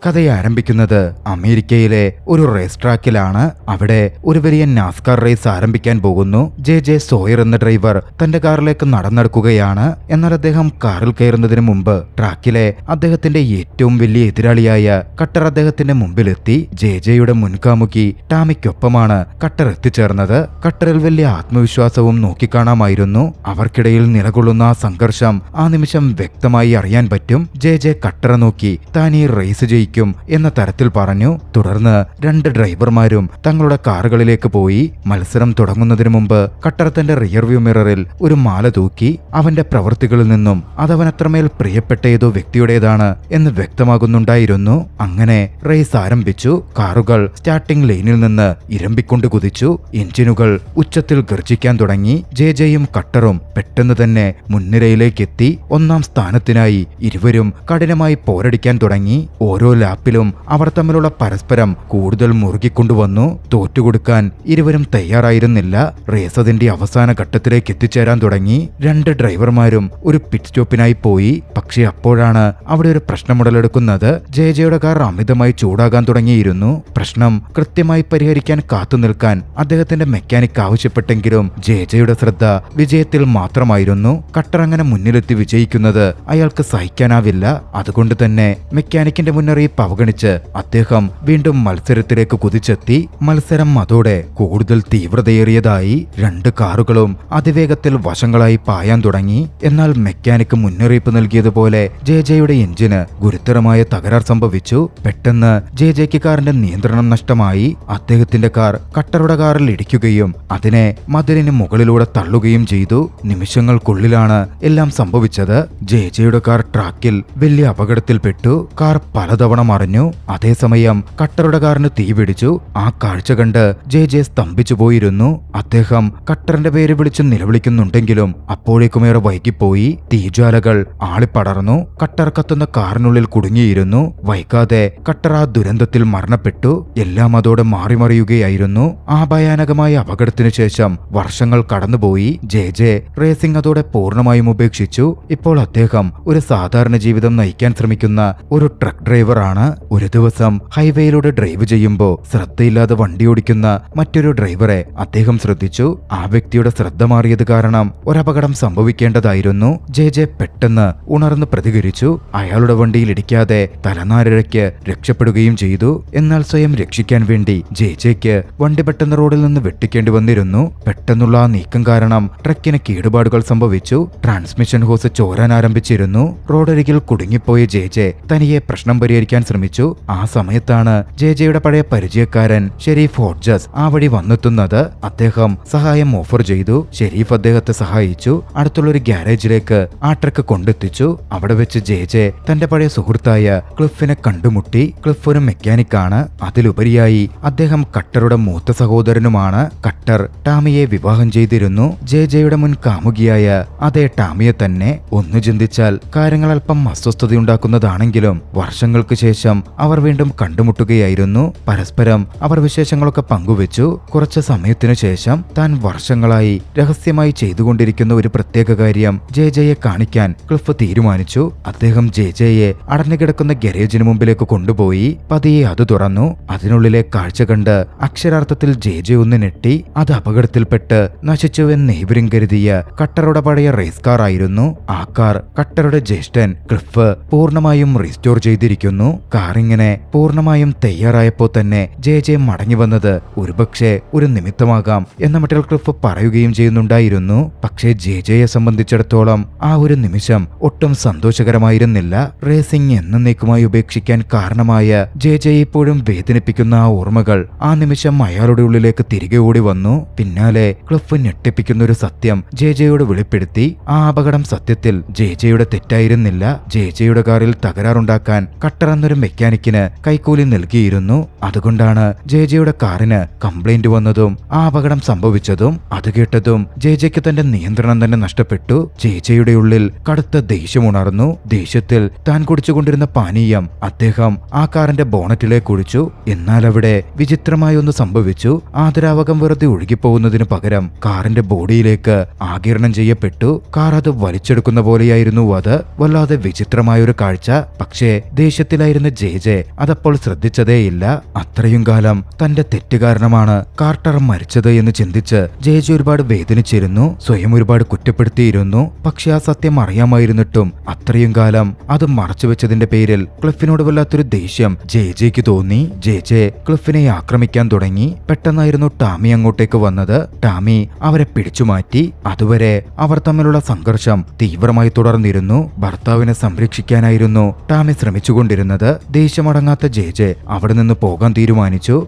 കഥയെ ആരംഭിക്കുന്നത് അമേരിക്കയിലെ ഒരു റേസ് ട്രാക്കിലാണ്. അവിടെ ഒരു വലിയ നാസ്കാർ റേസ് ആരംഭിക്കാൻ പോകുന്നു. ജെ സോയർ എന്ന ഡ്രൈവർ തന്റെ കാറിലേക്ക് നടന്നെടുക്കുകയാണ്. എന്നാൽ അദ്ദേഹം കാറിൽ കയറുന്നതിന് മുമ്പ് ട്രാക്കിലെ അദ്ദേഹത്തിന്റെ ഏറ്റവും വലിയ എതിരാളിയായ കട്ടർ അദ്ദേഹത്തിന്റെ മുമ്പിലെത്തി. ജെയുടെ മുൻകാമുകി ടാമിക്കൊപ്പമാണ് കട്ടർ എത്തിച്ചേർന്നത്. കട്ടറിൽ വലിയ ആത്മവിശ്വാസവും നോക്കിക്കാണാമായിരുന്നു. അവർക്കിടയിൽ നിലകൊള്ളുന്ന ആ സംഘർഷം ആ നിമിഷം വ്യക്തമായി അറിയാൻ പറ്റും. ജെ കട്ടറെ നോക്കി താൻ ഈ റേസ് ജയിക്കും എന്ന തരത്തിൽ പറഞ്ഞു. തുടർന്ന് രണ്ട് ഡ്രൈവർമാരും തങ്ങളുടെ കാറുകളിലേക്ക് പോയി. മത്സരം തുടങ്ങുന്നതിന് മുമ്പ് കട്ടർ തന്റെ റിയർവ്യൂ മിററിൽ ഒരു മാല തൂക്കി. അവന്റെ പ്രവൃത്തികളിൽ നിന്നും അതവൻ അത്രമേൽ പ്രിയപ്പെട്ട ഏതോ വ്യക്തിയുടേതാണ് എന്ന് വ്യക്തമാകുന്നുണ്ടായിരുന്നു. അങ്ങനെ റേസ് ആരംഭിച്ചു. കാറുകൾ സ്റ്റാർട്ടിംഗ് ലൈനിൽ നിന്ന് ഇരമ്പിക്കൊണ്ട് കുതിച്ചു. എഞ്ചിനുകൾ ഉച്ചത്തിൽ ഗർജിക്കാൻ തുടങ്ങി. ജെയും കട്ടറും പെട്ടെന്ന് തന്നെ മുൻനിരയിലേക്ക് എത്തി. ഒന്നാം സ്ഥാനത്തിനായി ഇരുവരും കഠിനമായി പോരടിക്കാൻ തുടങ്ങി. ഓരോ ലാപ്പിലും അവർ തമ്മിലുള്ള പരസ്പരം കൂടുതൽ മുറുകിക്കൊണ്ടുവന്നു. തോറ്റുകൊടുക്കാൻ ഇരുവരും തയ്യാറായിരുന്നില്ല. റേസ് അതിന്റെ അവസാന ഘട്ടത്തിലേക്ക് എത്തിച്ചേരാൻ തുടങ്ങി. രണ്ട് ഡ്രൈവർമാരും ഒരു പിറ്റ് സ്റ്റോപ്പിനായി പോയി. പക്ഷെ അപ്പോഴാണ് അവിടെ ഒരു പ്രശ്നം ഉടലെടുക്കുന്നത്. ജെയുടെ കാർ അമിതമായി ചൂടാകാൻ തുടങ്ങിയിരുന്നു. പ്രശ്നം കൃത്യമായി പരിഹരിക്കാൻ കാത്തുനിൽക്കാൻ അദ്ദേഹത്തിന്റെ മെക്കാനിക് ആവശ്യപ്പെട്ടെങ്കിലും ജെയുടെ ശ്രദ്ധ വിജയത്തിൽ മാത്രമായിരുന്നു. കട്ടർ അങ്ങനെ മുന്നിലെത്തി വിജയിക്കുന്നത് അയാൾക്ക് സഹിക്കാനാവില്ല. അതുകൊണ്ട് തന്നെ മെക്കാനിക്കിന്റെ മുന്നറിയിപ്പ് അവഗണിച്ച് അദ്ദേഹം വീണ്ടും മത്സരത്തിലേക്ക് കുതിച്ചെത്തി. മത്സരം അതോടെ കൂടുതൽ തീവ്രതയേറിയതായി. രണ്ട് കാറുകളും അതിവേഗത്തിൽ വശങ്ങളായി പായാൻ തുടങ്ങി. എന്നാൽ മെക്കാനിക്ക് മുന്നറിയിപ്പ് നൽകിയതുപോലെ ജെയുടെ എഞ്ചിന് ഗുരുതരമായ തകരാർ സംഭവിച്ചു. പെട്ടെന്ന് ജെക്ക് കാറിന്റെ നിയന്ത്രണം നഷ്ടമായി. അദ്ദേഹത്തിന്റെ കാർ കട്ടറുടെ കാറിൽ ഇടിക്കുകയും അതിനെ മതിലിന് മുകളിലൂടെ തള്ളുകയും ചെയ്തു. നിമിഷങ്ങൾക്കുള്ളിലാണ് എല്ലാം സംഭവിച്ചത്. ജെയുടെ കാർ ട്രാക്കിൽ വലിയ അപകടത്തിൽപ്പെട്ടു. കാർ പലതവണ മറിഞ്ഞു. അതേസമയം കട്ടറുടെ കാറിന് തീപിടിച്ചു. ആ കാഴ്ച കണ്ട് ജെ സ്തംഭിച്ചു പോയിരുന്നു. അദ്ദേഹം കട്ടറിന്റെ പേര് വിളിച്ച് നിലവിളിക്കുന്നുണ്ടെങ്കിലും അപ്പോഴേക്കുമേറെ വൈകിപ്പോയി. തീജ്വാലകൾ ആളിപ്പടർന്നു. കട്ടർ കത്തുന്ന കാറിനുള്ളിൽ കുടുങ്ങിയിരുന്നു. വൈകാതെ കട്ടർ ആ ദുരന്തത്തിൽ മരണപ്പെട്ടു. എല്ലാം അതോടെ മാറിമറിയുകയായിരുന്നു. ആ ഭയാനകമായ അപകടത്തിനു ശേഷം വർഷങ്ങൾ കടന്നുപോയി. ജെ റേസിംഗ് അതോടെ പൂർണ്ണമായും ഉപേക്ഷിച്ചു. ഇപ്പോൾ അദ്ദേഹം ഒരു സാധാരണ ജീവിതം നയിക്കാൻ ശ്രമിക്കുന്ന ഒരു ട്രക്ക് ഡ്രൈവറാണ്. ഒരു ദിവസം ഹൈവേയിലൂടെ ഡ്രൈവ് ചെയ്യുമ്പോൾ ശ്രദ്ധയില്ലാതെ വണ്ടി ഓടിക്കുന്ന മറ്റൊരു ഡ്രൈവറെ അദ്ദേഹം ശ്രദ്ധിച്ചു. ആ വ്യക്തിയുടെ ശ്രദ്ധ മാറിയത് കാരണം ഒരപകടം സംഭവിക്കേണ്ടതായിരുന്നു. ജെ പെട്ടെന്ന് ഉണർന്ന് പ്രതികരിച്ചു. അയാളുടെ വണ്ടിയിൽ ഇടിക്കാതെ തലനാരിഴയ്ക്ക് രക്ഷപ്പെടുകയും ചെയ്തു. എന്നാൽ സ്വയം രക്ഷിക്കാൻ വേണ്ടി ജെക്ക് വണ്ടി പെട്ടെന്ന് റോഡിൽ നിന്ന് വെട്ടിക്കേണ്ടി വന്നിരുന്നു. പെട്ടെന്നുള്ള ആ നീക്കം കാരണം ട്രക്കിന് കേടുപാടുകൾ സംഭവിച്ചു. ട്രാൻസ്മിഷൻ ഹോസ് ചോരാൻ ആരംഭിച്ചിരുന്നു. റോഡരികിൽ കുടുങ്ങിപ്പോയ ജെ തനിയെ പ്രശ്നം പരിഹരിക്കാൻ ശ്രമിച്ചു. ആ സമയത്താണ് ജെയുടെ പഴയ പരിചയക്കാരൻ ഷെരീഫ് ഹോഡ്ജസ് ആ വഴി വന്നെത്തുന്നത്. അദ്ദേഹം സഹായം ഓഫർ ചെയ്തു. ഷെരീഫ് അദ്ദേഹത്തെ സഹായിച്ചു. അടുത്തുള്ളൊരു ഗ്യാരേജിലേക്ക് ആ ട്രക്ക് കൊണ്ടെത്തിച്ചു. അവിടെ വെച്ച് ജെ തന്റെ പഴയ സുഹൃത്തായ ക്ലിഫിനെ കണ്ടുമുട്ടി. ക്ലിഫ് ഒരു മെക്കാനിക്കാണ്. അതിലുപരിയായി അദ്ദേഹം കട്ടറുടെ മൂത്ത സഹോദരനുമാണ്. കട്ടർ ടാമിയെ വിവാഹം ചെയ്തിരുന്നു. ജെയുടെ മുൻ കാമുകിയായ അതേ ടാമിയെ തന്നെ. ഒന്ന് ചിന്തിച്ചാൽ കാര്യങ്ങൾ അല്പം അസ്വസ്ഥതയുണ്ടാക്കുന്നതാണെങ്കിലും വർഷങ്ങൾക്ക് ശേഷം അവർ വീണ്ടും കണ്ടുമുട്ടുകയായിരുന്നു. പരസ്പരം അവർ വിശേഷങ്ങളൊക്കെ പങ്കുവെച്ചു. കുറച്ച് സമയത്തിനു ശേഷം താൻ വർഷങ്ങളായി രഹസ്യമായി ചെയ്തുകൊണ്ടിരിക്കുന്ന ഒരു പ്രത്യേക കാര്യം ജെയെ കാണിക്കാൻ ക്ലിഫ് തീരുമാനിച്ചു. അദ്ദേഹം ജെയെ അടഞ്ഞുകിടക്കുന്ന ഗരേജിന് മുമ്പിലേക്ക് കൊണ്ടുപോയി. പതിയെ അത് തുറന്നു. അതിനുള്ളിലെ കാഴ്ച കണ്ട് അക്ഷരാർത്ഥത്തിൽ ജെ ഒന്ന് ഞെട്ടി. അത് അപകടത്തിൽപ്പെട്ട് നശിച്ചുവെന്ന് നെയ്ബറിംഗ് കരുതിയ കട്ടറുടെ പഴയ റേസ് കാർ ആയിരുന്നു. ആ കാർ കട്ടറുടെ ജ്യേഷ്ഠൻ ക്ലിഫ് പൂർണ്ണമായും റീസ്റ്റോർ ചെയ്തിരിക്കുന്നു. കാറിങ്ങനെ പൂർണ്ണമായും തയ്യാറായപ്പോ തന്നെ ജെ മടങ്ങി വന്നത് ഒരുപക്ഷെ ഒരു നിമിത്തമാകാം എന്ന മട്ടിൽ ക്ലിഫ് പറയുകയും ചെയ്യുന്നുണ്ടായിരുന്നു. പക്ഷേ ജെയെ സംബന്ധിച്ചിടത്തോളം ആ ഒരു നിമിഷം ഒട്ടും സന്തോഷകരമായിരുന്നില്ല. റേസിംഗ് എന്നേക്കുമായി ഉപേക്ഷിക്കാൻ കാരണമായ ജെ ഇപ്പോഴും വേദനിപ്പിക്കുന്ന ആ ഓർമ്മകൾ ആ നിമിഷം അയാളുടെ ഉള്ളിലേക്ക് തിരികെ ഓടി വന്നു. പിന്നാലെ ക്ലിഫ് ഞെട്ടിപ്പിക്കുന്ന ഒരു സത്യം ജെയോട് വെളിപ്പെടുത്തി. ആ അപകടം സത്യത്തിൽ ജെയുടെ തെറ്റായിരുന്നില്ല. ജെയുടെ കാറിൽ തകരാറുണ്ടാക്കാൻ കട്ടർ എന്നൊരു മെക്കാനിക്കിന് കൈക്കൂലി നൽകിയിരുന്നു. അതുകൊണ്ടാണ് ജെയുടെ കാറിന് കംപ്ലൈന്റ് വന്നതും ആ അപകടം സംഭവിച്ചതും. അത് കേട്ടതും ജെക്ക് തന്റെ നിയന്ത്രണം തന്നെ നഷ്ടപ്പെട്ടു. ജെയുടെ ഉള്ളിൽ കടുത്ത ദേഷ്യമുണർന്നു. ദേഷ്യത്തിൽ താൻ കുടിച്ചുകൊണ്ടിരുന്ന പാനീയം അദ്ദേഹം ആ കാറിന്റെ ബോണറ്റിലേക്ക് ഒഴിച്ചു. എന്നാൽ അവിടെ വിചിത്രമായ ഒന്ന് സംഭവിച്ചു. ആദരാവകം വെറുതെ ഒഴുകിപ്പോകുന്നതിനു പകരം കാറിന്റെ ബോഡിയിലേക്ക് ആഗിരണം ചെയ്യപ്പെട്ടു. കാർ അത് വലിച്ചെടുക്കുന്ന പോലെയായിരുന്നു അത്. വല്ലാതെ വിചിത്രമായൊരു കാഴ്ച. പക്ഷേ ദേഷ്യത്തിലായ എന്നാലായിരുന്നു ജെ അതപ്പോൾ ശ്രദ്ധിച്ചതേയില്ല. അത്രയും കാലം തന്റെ തെറ്റ് കാരണമാണ് കാർട്ടർ മരിച്ചത് എന്ന് ചിന്തിച്ച് ജെ ഒരുപാട് വേദനിച്ചിരുന്നു. സ്വയം ഒരുപാട് കുറ്റപ്പെടുത്തിയിരുന്നു. പക്ഷെ ആ സത്യം അറിയാമായിരുന്നിട്ടും അത്രയും കാലം അത് മറച്ചുവെച്ചതിന്റെ പേരിൽ ക്ലിഫിനോട് വല്ലാത്തൊരു ദേഷ്യം ജെക്ക് തോന്നി. ജെ ക്ലിഫിനെ ആക്രമിക്കാൻ തുടങ്ങി. പെട്ടെന്നായിരുന്നു ടാമി അങ്ങോട്ടേക്ക് വന്നത്. ടാമി അവരെ പിടിച്ചുമാറ്റി. അതുവരെ അവർ തമ്മിലുള്ള സംഘർഷം തീവ്രമായി തുടർന്നിരുന്നു. ഭർത്താവിനെ സംരക്ഷിക്കാനായിരുന്നു ടാമി ശ്രമിച്ചുകൊണ്ടിരുന്നത്. ദേഷ്യമടങ്ങാത്ത ജെ അവിടെ നിന്ന് പോകാൻ തീരുമാനിച്ചു.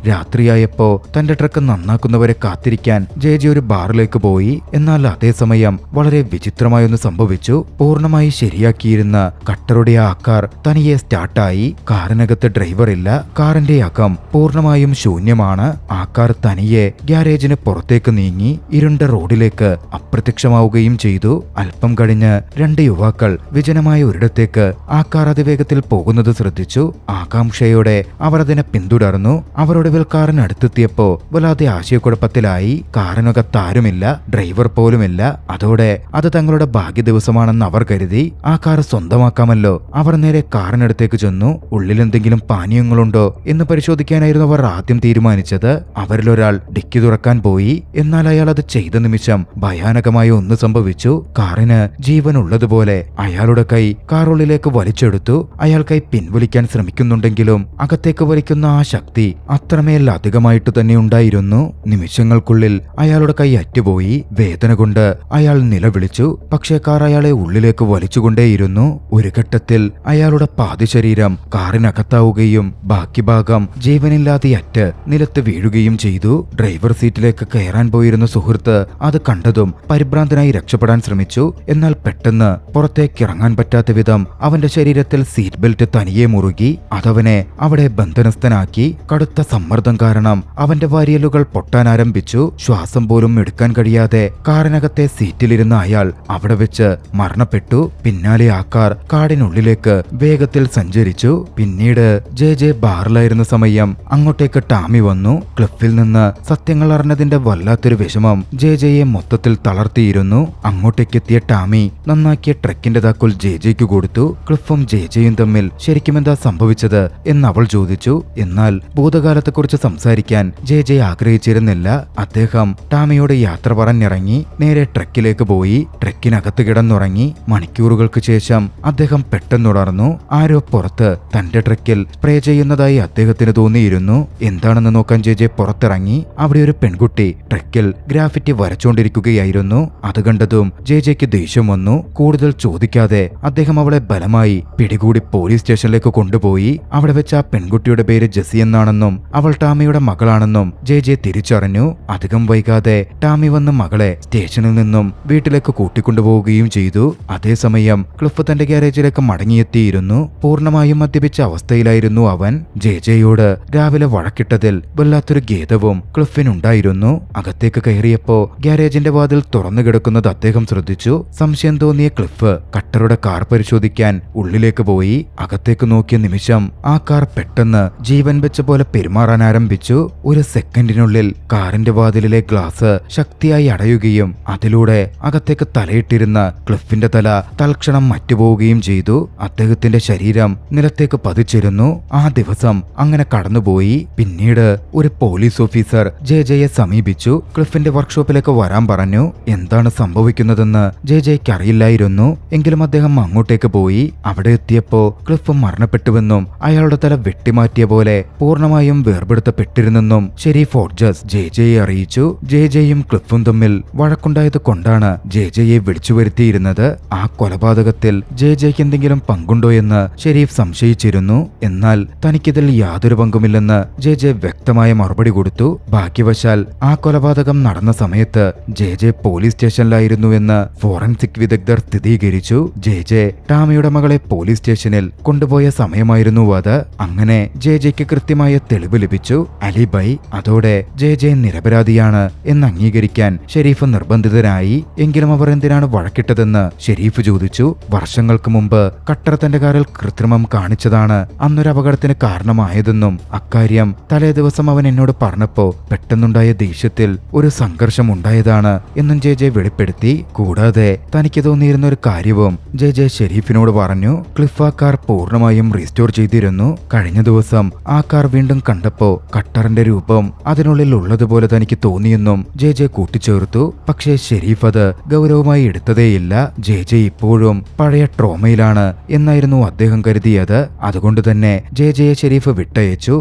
രാത്രിയായപ്പോ തന്റെ ട്രക്ക് നന്നാക്കുന്നവരെ കാത്തിരിക്കാൻ ജെ ഒരു ബാറിലേക്ക് പോയി. എന്നാൽ അതേസമയം വളരെ വിചിത്രമായൊന്ന് സംഭവിച്ചു. പൂർണ്ണമായി ശരിയാക്കിയിരുന്ന കട്ടറുടെ ആ കാർ തനിയെ സ്റ്റാർട്ടായി. കാറിനകത്ത് ഡ്രൈവർ ഇല്ല. കാറിന്റെ അകം പൂർണ്ണമായും ശൂന്യമാണ്. ആ കാർ തനിയെ ഗ്യാരേജിന് പുറത്തേക്ക് നീങ്ങി ഇരുണ്ട റോഡിലേക്ക് അപ്രത്യക്ഷമാവുകയും ചെയ്തു. അല്പം കഴിഞ്ഞ് രണ്ട് യുവാക്കൾ വിജനമായ ഒരിടത്തേക്ക് ആ കാർ അതിവേഗത്തിൽ പോകുന്നത് ശ്രദ്ധിച്ചു. ആകാംക്ഷയോടെ അവർ അതിനെ പിന്തുടർന്നു. അവരുടെ കാറിനടുത്തെത്തിയപ്പോ വല്ലാതെ ആശയക്കുഴപ്പത്തിലായി. കാറിനകത്താരുമില്ല, ഡ്രൈവർ പോലുമില്ല. അതോടെ അത് തങ്ങളുടെ ഭാഗ്യ ദിവസമാണെന്ന് അവർ കരുതി. ആ കാർ സ്വന്തമാക്കാമല്ലോ. അവർ നേരെ കാറിനടുത്തേക്ക് ചെന്നു. ഉള്ളിലെന്തെങ്കിലും പാനീയങ്ങളുണ്ടോ എന്ന് പരിശോധിക്കാനായിരുന്നു അവർ ആദ്യം തീരുമാനിച്ചത്. അവരിലൊരാൾ ഡിക്കി തുറക്കാൻ പോയി. എന്നാൽ അയാൾ അത് ചെയ്ത നിമിഷം ഭയാനകമായ ഒന്ന് സംഭവിച്ചു. കാറിന് ജീവൻ ഉള്ളതുപോലെ അയാളുടെ കൈ കാറുള്ളിലേക്ക് വലിച്ചെടുത്തു. അയാൾ കൈ പിൻവലിക്കാൻ ശ്രമിക്കുന്നുണ്ടെങ്കിലും അകത്തേക്ക് വലിക്കുന്ന ആ ശക്തി അത്രമേൽ അധികമായിട്ട് തന്നെ ഉണ്ടായിരുന്നു. നിമിഷങ്ങൾക്കുള്ളിൽ അയാളുടെ കൈ അറ്റുപോയി. വേദന കൊണ്ട് അയാൾ നിലവിളിച്ചു. പക്ഷേ കാർ അയാളെ ഉള്ളിലേക്ക് വലിച്ചുകൊണ്ടേയിരുന്നു. ഒരു ഘട്ടത്തിൽ അയാളുടെ പാതി ശരീരം കാറിനകത്താവുകയും ബാക്കി ഭാഗം ജീവനില്ലാതെ അറ്റ് നിലത്ത് വീഴുകയും ചെയ്തു. ഡ്രൈവർ സീറ്റിലേക്ക് കയറാൻ പോയിരുന്ന സുഹൃത്ത് അത് കണ്ടതും പരിഭ്രാന്തനായി രക്ഷപ്പെടാൻ ശ്രമിച്ചു. എന്നാൽ പെട്ടെന്ന് പുറത്തേക്ക് ഇറങ്ങാൻ പറ്റാത്ത വിധം അവന്റെ ശരീരത്തിൽ സീറ്റ് ബെൽറ്റ് തനിയെ മുറുകി. അതവനെ അവിടെ ബന്ധനസ്ഥനാക്കി. കടുത്ത സമ്മർദ്ദം കാരണം അവന്റെ വാരിയലുകൾ പൊട്ടാൻ ആരംഭിച്ചു. ശ്വാസം പോലും എടുക്കാൻ കഴിയാതെ കാറിനകത്തെ സീറ്റിലിരുന്ന അയാൾ അവിടെ വെച്ച് മരണപ്പെട്ടു. പിന്നാലെ ആ കാർ കാടിനുള്ളിലേക്ക് വേഗത്തിൽ സഞ്ചരിച്ചു. പിന്നീട് ജെ ബാറിലായിരുന്ന സമയം അങ്ങോട്ടേക്ക് ടാമി വന്നു. ക്ലിഫിൽ നിന്ന് സത്യങ്ങൾ അറിഞ്ഞതിന്റെ വല്ലാത്തൊരു വിഷമം ജെയെ മൊത്തത്തിൽ തളർത്തിയിരുന്നു. അങ്ങോട്ടേക്കെത്തിയ ടാമി നന്നാക്കിയ ട്രക്കിന്റെ താക്കോൽ ജെക്ക് കൊടുത്തു. ക്ലിഫും ജെയും തമ്മിൽ ശരിക്കും എന്താ സംഭവിച്ചത് എന്ന് അവൾ ചോദിച്ചു. എന്നാൽ ഭൂതകാലത്തെക്കുറിച്ച് സംസാരിക്കാൻ ജെ ആഗ്രഹിച്ചിരുന്നില്ല. അദ്ദേഹം ടാമിയോട് യാത്ര പറഞ്ഞിറങ്ങി നേരെ ട്രക്കിലേക്ക് പോയി. ട്രക്കിനകത്ത് കിടന്നുറങ്ങി. മണിക്കൂറുകൾക്ക് ശേഷം അദ്ദേഹം പെട്ടെന്നുണർന്നു. ആരോ പുറത്ത് തന്റെ ട്രക്കിൽ സ്പ്രേ ചെയ്യുന്നതായി അദ്ദേഹത്തിന് തോന്നിയിരുന്നു. എന്താണെന്ന് നോക്കാൻ ജെ പുറത്തിറങ്ങി. അവിടെ ഒരു പെൺകുട്ടി ട്രക്കിൽ ഗ്രാഫിറ്റി വരച്ചുകൊണ്ടിരിക്കുകയായിരുന്നു. അത് കണ്ടതും ജെക്ക് ദേഷ്യം വന്നു. കൂടുതൽ ചോദിക്കാതെ അദ്ദേഹം അവളെ ബലമായി പിടികൂടി പോലീസ് സ്റ്റേഷനിലേക്ക് കൊണ്ടുപോയി. അവിടെ വെച്ച് ആ പെൺകുട്ടിയുടെ പേര് ജെസി എന്നാണെന്നും അവൾ ടാമിയുടെ മകളാണെന്നും ജെ തിരിച്ചറിഞ്ഞു. അധികം വൈകാതെ ടാമി വന്ന് മകളെ സ്റ്റേഷനിൽ നിന്നും വീട്ടിലേക്ക് കൂട്ടിക്കൊണ്ടുപോവുകയും ചെയ്തു. അതേസമയം ക്ലിഫ് തന്റെ ഗ്യാരേജിലേക്ക് മടങ്ങിയെത്തിയിരുന്നു. പൂർണ്ണമായും മദ്യപിച്ച അവസ്ഥയിലായിരുന്നു അവൻ. ജെയോട് രാവിലെ വഴക്കിട്ടതിൽ വല്ലാത്തൊരു ഖേദവും ക്ലിഫിനുണ്ടായിരുന്നു. അകത്തേക്ക് കയറിയപ്പോ ഗ്യാരേജിന്റെ വാതിൽ തുറന്നു കിടക്കുന്നത് അദ്ദേഹം ശ്രദ്ധിച്ചു. സംശയം തോന്നിയ ക്ലിഫ് കട്ടറുടെ കാർ പരിശോധിക്കാൻ ഉള്ളിലേക്ക് പോയി. അകത്തേക്ക് നോക്കിയ നിമിഷം ആ കാർ പെട്ടെന്ന് ജീവൻ വെച്ച പോലെ പെരുമാറാൻ ആരംഭിച്ചു. ഒരു സെക്കൻഡിനുള്ളിൽ കാറിന്റെ വാതിലിലെ ഗ്ലാസ് ശക്തിയായി അടയുകയും അതിലൂടെ അകത്തേക്ക് തലയിട്ടിരുന്ന ക്ലിഫിന്റെ തല തൽക്ഷണം മറ്റുപോവുകയും ചെയ്തു. അദ്ദേഹത്തിന്റെ ശരീരം നിലത്തേക്ക് പതിച്ചിരുന്നു. ആ ദിവസം അങ്ങനെ കടന്നുപോയി. പിന്നീട് ഒരു പോലീസ് ഓഫീസർ ജെയെ സമീപിച്ചു. ക്ലിഫിന്റെ വർക്ക്ഷോപ്പിലേക്ക് വരാൻ പറഞ്ഞു. എന്താണ് സംഭവിക്കുന്നതെന്ന് ജെക്ക് അറിയില്ലായിരുന്നു. എങ്കിലും അദ്ദേഹം അങ്ങോട്ടേക്ക് പോയി. അവിടെ എത്തിയപ്പോ ക്ലിഫ് മരണപ്പെട്ടുവെന്നും അയാളുടെ തല വെട്ടിമാറ്റിയ പോലെ പൂർണ്ണമായും വേർപെടുത്തപ്പെട്ടിരുന്നെന്നും ഷെരീഫ് ഫോർജസ് ജെയെ അറിയിച്ചു. ജെയും ക്ലിഫും തമ്മിൽ വഴക്കുണ്ടായത് കൊണ്ടാണ് ജെയെ വിളിച്ചു വരുത്തിയിരുന്നത്. ആ കൊലപാതകത്തിൽ ജെക്ക് എന്തെങ്കിലും പങ്കുണ്ടോ എന്ന് ഷെരീഫ് സംശയിച്ചിരുന്നു. എന്നാൽ തനിക്കിതിൽ യാതൊരു പങ്കുമില്ലെന്ന് ജെ വ്യക്തമായ മറുപടി കൊടുത്തു. ഭാഗ്യവശാൽ ആ കൊലപാതകം നടന്ന സമയത്ത് ജെ പോലീസ് സ്റ്റേഷനിലായിരുന്നുവെന്ന് ഫോറൻസിക് വിദഗ്ധർ സ്ഥിരീകരിച്ചു. ജെ ടാമിയുടെ മകളെ പോലീസ് സ്റ്റേഷനിൽ കൊണ്ടുപോയ സമയമായിരുന്നു അത്. അങ്ങനെ ജെക്ക് കൃത്യമായ തെളിവ് ലഭിച്ചു. അലിബൈ. അതോടെ ജെ നിരപരാധിയാണ് എന്ന് അംഗീകരിക്കാൻ ഷെരീഫ് നിർബന്ധിതനായി. എങ്കിലും അവർ എന്തിനാണ് വഴക്കിട്ടതെന്ന് ഷെരീഫ് ചോദിച്ചു. വർഷങ്ങൾക്ക് മുമ്പ് കട്ടർ തന്റെ കാറിൽ കൃത്രിമം കാണിച്ചതാണ് അന്നൊരു അപകടത്തിന് കാരണമായതെന്നും അക്കാര്യം തലേ ദിവസം അവൻ എന്നോട് പറഞ്ഞപ്പോ പെട്ടെന്നുണ്ടായ ദേഷ്യത്തിൽ ഒരു സംഘർഷം ഉണ്ടായതാണ് എന്നും ജെ വെളിപ്പെടുത്തി. കൂടാതെ തനിക്ക് തോന്നിയിരുന്ന ഒരു കാര്യവും ജെ ഷെരീഫിനോട് പറഞ്ഞു. ക്ലിഫ് ആ കാർ പൂർണ്ണമായും റീസ്റ്റോർ ചെയ്തിരുന്നു. കഴിഞ്ഞ ദിവസം ആ കാർ വീണ്ടും കണ്ടപ്പോ കട്ടറിന്റെ രൂപം അതിനുള്ളിൽ ഉള്ളതുപോലെ തനിക്ക് തോന്നിയെന്നും ജെ കൂട്ടിച്ചേർത്തു. പക്ഷേ ഷെരീഫ് അത് ഗൗരവമായി എടുത്തതേയില്ല. ജെ ഇപ്പോഴും പഴയ ട്രോമയിലാണ് എന്നായിരുന്നു അദ്ദേഹം കരുതിയത്. അതുകൊണ്ട് തന്നെ ജെയെ ഷെരീഫ് വിട്ടയച്ചു.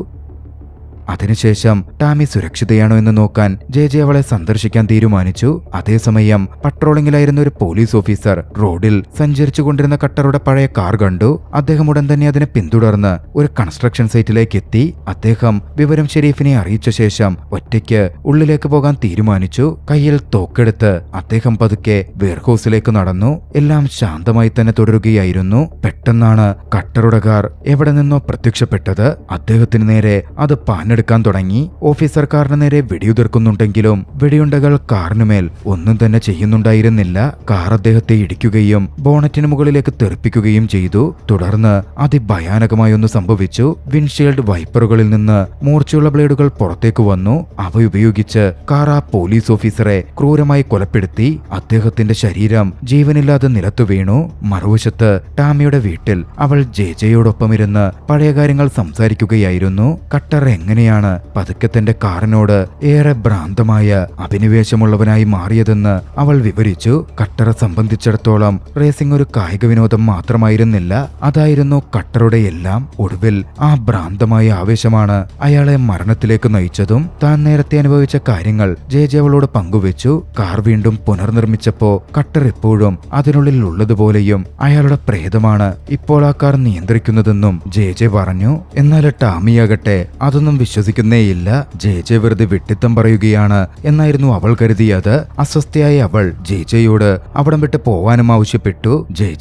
അതിനുശേഷം ടാമി സുരക്ഷിതയാണോ എന്ന് നോക്കാൻ ജെ അവളെ സന്ദർശിക്കാൻ തീരുമാനിച്ചു. അതേസമയം പട്രോളിംഗിലായിരുന്ന ഒരു പോലീസ് ഓഫീസർ റോഡിൽ സഞ്ചരിച്ചു കൊണ്ടിരുന്ന കട്ടറുടെ പഴയ കാർ കണ്ടു. അദ്ദേഹം ഉടൻ തന്നെ അതിനെ പിന്തുടർന്ന് ഒരു കൺസ്ട്രക്ഷൻ സൈറ്റിലേക്ക് എത്തി. അദ്ദേഹം വിവരം ഷെരീഫിനെ അറിയിച്ച ശേഷം ഒറ്റയ്ക്ക് ഉള്ളിലേക്ക് പോകാൻ തീരുമാനിച്ചു. കയ്യിൽ തോക്കെടുത്ത് അദ്ദേഹം പതുക്കെ വെയർഹൌസിലേക്ക് നടന്നു. എല്ലാം ശാന്തമായി തന്നെ തുടരുകയായിരുന്നു. പെട്ടെന്നാണ് കട്ടറുടെ കാർ എവിടെ നിന്നോ പ്രത്യക്ഷപ്പെട്ടത്. അദ്ദേഹത്തിന് നേരെ അത് പാഞ്ഞെടുക്കാൻ തുടങ്ങി. ഓഫീസർ കാറിന് നേരെ വെടിയുതിർക്കുന്നുണ്ടെങ്കിലും വെടിയുണ്ടകൾ കാറിനുമേൽ ഒന്നും തന്നെ ചെയ്യുന്നുണ്ടായിരുന്നില്ല. കാർ അദ്ദേഹത്തെ ഇടിക്കുകയും ബോണറ്റിന് മുകളിലേക്ക് തെറിപ്പിക്കുകയും ചെയ്തു. തുടർന്ന് അതിഭയാനകമായൊന്ന് സംഭവിച്ചു. വിൻഷീൽഡ് വൈപ്പറുകളിൽ നിന്ന് മൂർച്ചയുള്ള ബ്ലേഡുകൾ പുറത്തേക്ക് വന്നു. അവയുപയോഗിച്ച് കാർ ആ പോലീസ് ഓഫീസറെ ക്രൂരമായി കൊലപ്പെടുത്തി. അദ്ദേഹത്തിന്റെ ശരീരം ജീവനില്ലാതെ നിലത്തു വീണു. മറുവശത്ത് ടാമിയുടെ വീട്ടിൽ അവൾ ജെയോടൊപ്പം ഇരുന്ന് പഴയ കാര്യങ്ങൾ സംസാരിക്കുകയായിരുന്നു. കട്ടർ എങ്ങനെയാണ് പതുക്കെ തന്റെ കാറിനോട് ഏറെ ഭ്രാന്തമായ അഭിനിവേശമുള്ളവനായി മാറിയതെന്ന് അവൾ വിവരിച്ചു. കട്ടറെ സംബന്ധിച്ചിടത്തോളം റേസിംഗ് ഒരു കായിക വിനോദം മാത്രമായിരുന്നില്ല, അതായിരുന്നു കട്ടറുടെ എല്ലാം. ഒടുവിൽ ആ ഭ്രാന്തമായ ആവേശമാണ് അയാളെ മരണത്തിലേക്ക് നയിച്ചതും. താൻ നേരത്തെ അനുഭവിച്ച കാര്യങ്ങൾ ജെ അവളോട് പങ്കുവെച്ചു. കാർ വീണ്ടും പുനർനിർമ്മിച്ചപ്പോ കട്ടർ എപ്പോഴും അതിനുള്ളിൽ ഉള്ളതുപോലെയും അയാളുടെ പ്രേതമാണ് ഇപ്പോൾ ആ കാർ നിയന്ത്രിക്കുന്നതെന്നും ജെ പറഞ്ഞു. എന്നാൽ ടാമിയാകട്ടെ അതൊന്നും വിശ്വസിക്കുന്നേയില്ല. ജെ വെറുതെ വിട്ടിത്തം പറയുകയാണ് എന്നായിരുന്നു അവൾ കരുതിയത്. അസ്വസ്ഥയായ അവൾ ജെയോട് അവിടം വിട്ട് പോവാനും ആവശ്യപ്പെട്ടു.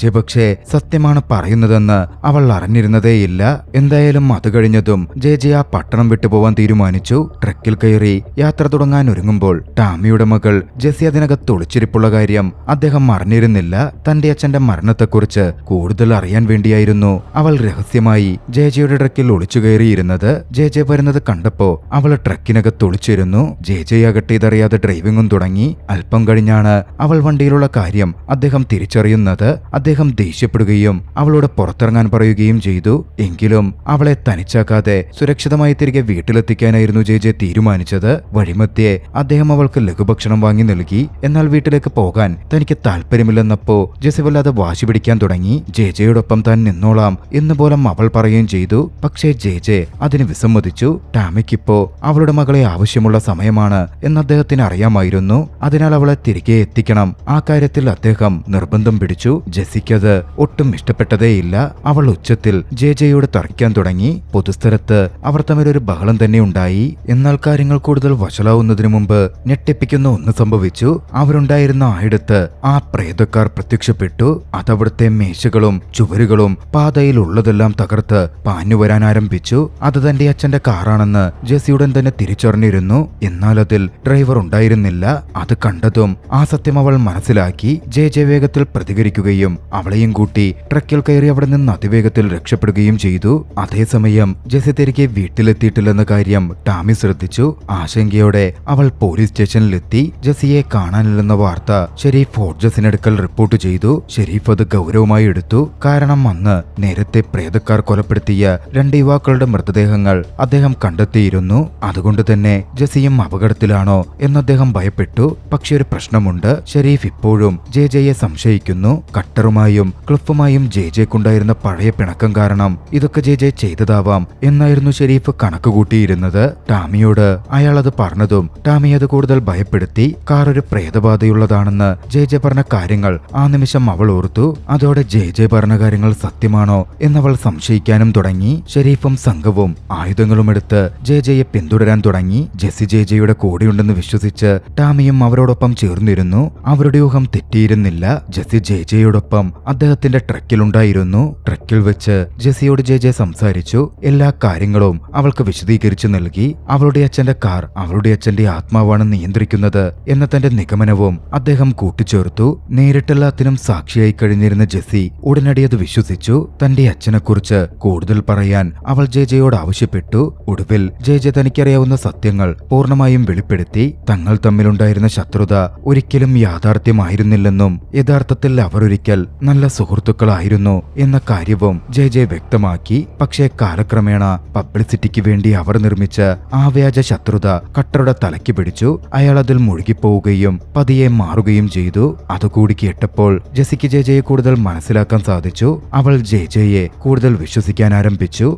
ജെ പക്ഷേ സത്യമാണ് പറയുന്നതെന്ന് അവൾ അറിഞ്ഞിരുന്നതേയില്ല. എന്തായാലും അത് കഴിഞ്ഞതും ജെ ആ പട്ടണം വിട്ടു പോവാൻ തീരുമാനിച്ചു. ട്രക്കിൽ കയറി യാത്ര തുടങ്ങാൻ ഒരുങ്ങുമ്പോൾ ടാമിയുടെ മകൾ ജെസി അതിനകത്ത് ഒളിച്ചിരിപ്പുള്ള കാര്യം അദ്ദേഹം അറിഞ്ഞിരുന്നില്ല. തന്റെ അച്ഛന്റെ മരണത്തെക്കുറിച്ച് കൂടുതൽ അറിയാൻ വേണ്ടിയായിരുന്നു അവൾ രഹസ്യമായി ജെയുടെ ട്രക്കിൽ ഒളിച്ചു കയറിയിരുന്നത്. ജെ വരുന്നത് കണ്ടപ്പോ അവൾ ട്രക്കിനകത്ത് ഒളിച്ചിരുന്നു. ജെയാകട്ടെ ഇതറിയാതെ ഡ്രൈവിംഗും തുടങ്ങി. അല്പം കഴിഞ്ഞാണ് അവൾ വണ്ടിയിലുള്ള കാര്യം അദ്ദേഹം തിരിച്ചറിയുന്നത്. അദ്ദേഹം ദേഷ്യപ്പെടുകയും അവളോട് പുറത്തിറങ്ങാൻ പറയുകയും ചെയ്തു. എങ്കിലും അവളെ തനിച്ചാക്കാതെ സുരക്ഷിതമായി തിരികെ വീട്ടിലെത്തിക്കാനായിരുന്നു ജെ തീരുമാനിച്ചത്. വഴിമധ്യേ അദ്ദേഹം അവൾക്ക് ലഘുഭക്ഷണം വാങ്ങി നൽകി. എന്നാൽ വീട്ടിലേക്ക് പോകാൻ തനിക്ക് താല്പര്യമില്ലെന്നപ്പോ ജെസി വല്ലാതെ വാശി പിടിക്കാൻ തുടങ്ങി. ജെയോടൊപ്പം താൻ നിന്നോളാം എന്ന് പോലും അവൾ പറയുകയും ചെയ്തു. പക്ഷേ ജെ അതിന് വിസമ്മതിച്ചു. ടാമിക്കിപ്പോ അവളുടെ മകളെ ആവശ്യമുള്ള സമയമാണ് എന്ന് അദ്ദേഹത്തിന് അറിയാമായിരുന്നു. അതിനാൽ അവളെ തിരികെ എത്തിക്കണം. ആ കാര്യത്തിൽ അദ്ദേഹം നിർബന്ധം പിടിച്ചു. ജെസിക്കത് ഒട്ടും ഇഷ്ടപ്പെട്ടതേയില്ല. അവൾ ഉച്ചത്തിൽ ജെയോട് തർക്കിക്കാൻ തുടങ്ങി. പൊതുസ്ഥലത്ത് അവർ തമ്മിലൊരു ബഹളം തന്നെ ഉണ്ടായി. എന്നാൽ കാര്യങ്ങൾ കൂടുതൽ വഷളാവുന്നതിനു മുമ്പ് ഞെട്ടിപ്പിക്കുന്ന ഒന്ന് സംഭവിച്ചു. അവരുണ്ടായിരുന്ന ആയിടത്ത് ആ പ്രേതക്കാർ പ്രത്യക്ഷപ്പെട്ടു. അതവിടുത്തെ മേശകളും ചുവരുകളും പാതയിൽ ഉള്ളതെല്ലാം തകർത്ത് പാഞ്ഞുവരാൻ ആരംഭിച്ചു. അത് തന്റെ അച്ഛന്റെ കാറാണെന്ന് ജെസിയുടൻ തന്നെ തിരിച്ചറിഞ്ഞിരുന്നു. എന്നാൽ അതിൽ ഡ്രൈവർ ഉണ്ടായിരുന്നില്ല. അത് കണ്ടതും ആ സത്യം അവൾ മനസ്സിലാക്കി. ജെ വേഗത്തിൽ പ്രതികരിക്കുകയും അവളെയും കൂട്ടി ട്രക്കിൽ കയറി അവിടെ നിന്ന് അതിവേഗത്തിൽ രക്ഷപ്പെടുകയും ചെയ്തു. അതേസമയം ജെസി തിരികെ വീട്ടിലെത്തിയിട്ടില്ലെന്ന കാര്യം ടാമി ശ്രദ്ധിച്ചു. ആശങ്കയോടെ അവൾ പോലീസ് സ്റ്റേഷനിലെത്തി. ജെസിയെ കാണാനില്ലെന്ന വാർത്ത ഷെരീഫ് ഫോർജസിനടുക്കൽ റിപ്പോർട്ട് ചെയ്തു. ഷെരീഫ് അത് ഗൗരവമായി എടുത്തു. കാരണം അന്ന് നേരത്തെ പ്രേതക്കാർ കൊലപ്പെടുത്തിയ 2 യുവാക്കളുടെ മൃതദേഹങ്ങൾ അദ്ദേഹം കണ്ടെത്തിയിരുന്നു. അതുകൊണ്ട് തന്നെ ജെസിയും അപകടത്തിലാണോ എന്ന് അദ്ദേഹം ഭയപ്പെട്ടു. പക്ഷെ ഒരു പ്രശ്നമുണ്ട്. ഷെരീഫ് ഇപ്പോഴും ജെയെ സംശയിക്കുന്നു. കട്ടറുമായും ക്ലിഫുമായും ജെക്കുണ്ടായിരുന്ന പഴയ പിണക്കം കാരണം ഇതൊക്കെ ജെ ചെയ്തതാവാം എന്നായിരുന്നു ഷെരീഫ് കണക്കുകൂട്ടിയിരുന്നത്. ടാമിയോട് അയാൾ അത് പറഞ്ഞതും ടാമി അത് കൂടുതൽ ഭയപ്പെടുത്തി. കാർ ഒരു പ്രേതബാധയുള്ളതാണെന്ന് ജെ പറഞ്ഞ കാര്യങ്ങൾ ആ നിമിഷം അവൾ ഓർത്തു. അതോടെ ജെ പറഞ്ഞ കാര്യങ്ങൾ സത്യമാണോ എന്നവൾ സംശയിക്കാനും തുടങ്ങി. ഷെരീഫും സംഘവും ആയുധങ്ങളും എടുത്ത് സമയത്ത് ജെജെയെ പിന്തുടരാൻ തുടങ്ങി. ജെസ്സി ജെജെയുടെ കൂടെയുണ്ടെന്ന് വിശ്വസിച്ച് ടാമിയും അവരോടൊപ്പം ചേർന്നിരുന്നു. അവരുടെ ഊഹം തെറ്റിയിരുന്നില്ല. ജെസ്സി ജെജെയോടൊപ്പം അദ്ദേഹത്തിന്റെ ട്രക്കിലുണ്ടായിരുന്നു. ട്രക്കിൽ വെച്ച് ജെസ്സിയോട് ജെജെ സംസാരിച്ചു. എല്ലാ കാര്യങ്ങളും അവൾക്ക് വിശദീകരിച്ചു നൽകി. അവളുടെ അച്ഛന്റെ കാർ അവളുടെ അച്ഛന്റെ ആത്മാവാണ് നിയന്ത്രിക്കുന്നത് എന്ന തന്റെ നിഗമനവും അദ്ദേഹം കൂട്ടിച്ചേർത്തു. നേരിട്ടെല്ലാത്തിനും സാക്ഷിയായി കഴിഞ്ഞിരുന്ന ജെസ്സി ഉടനടി അത് വിശ്വസിച്ചു. തന്റെ അച്ഛനെക്കുറിച്ച് കൂടുതൽ പറയാൻ അവൾ ജെജെയോട് ആവശ്യപ്പെട്ടു. ഒടുവിൽ ജെജെ തനിക്കറിയാവുന്ന സത്യങ്ങൾ പൂർണ്ണമായും വെളിപ്പെടുത്തി. തങ്ങൾ തമ്മിലുണ്ടായിരുന്ന ശത്രുത ഒരിക്കലും യാഥാർത്ഥ്യമായിരുന്നില്ലെന്നും യഥാർത്ഥത്തിൽ അവർ ഒരിക്കൽ നല്ല സുഹൃത്തുക്കളായിരുന്നു എന്ന കാര്യവും ജെജെ വ്യക്തമാക്കി. പക്ഷേ കാലക്രമേണ പബ്ലിസിറ്റിക്ക് വേണ്ടി അവർ നിർമ്മിച്ച ആ വ്യാജ ശത്രുത കട്ടറുടെ തലയ്ക്ക് പിടിച്ചു. അയാൾ അതിൽ മുഴുകിപ്പോവുകയും പതിയെ മാറുകയും ചെയ്തു. അതുകൂടി കേട്ടപ്പോൾ ജെസ്സിക്ക് ജെജെയെ കൂടുതൽ മനസ്സിലാക്കാൻ സാധിച്ചു. അവൾ ജെജെയെ കൂടുതൽ വിശ്വസിക്കാൻ ആരംഭിച്ചു.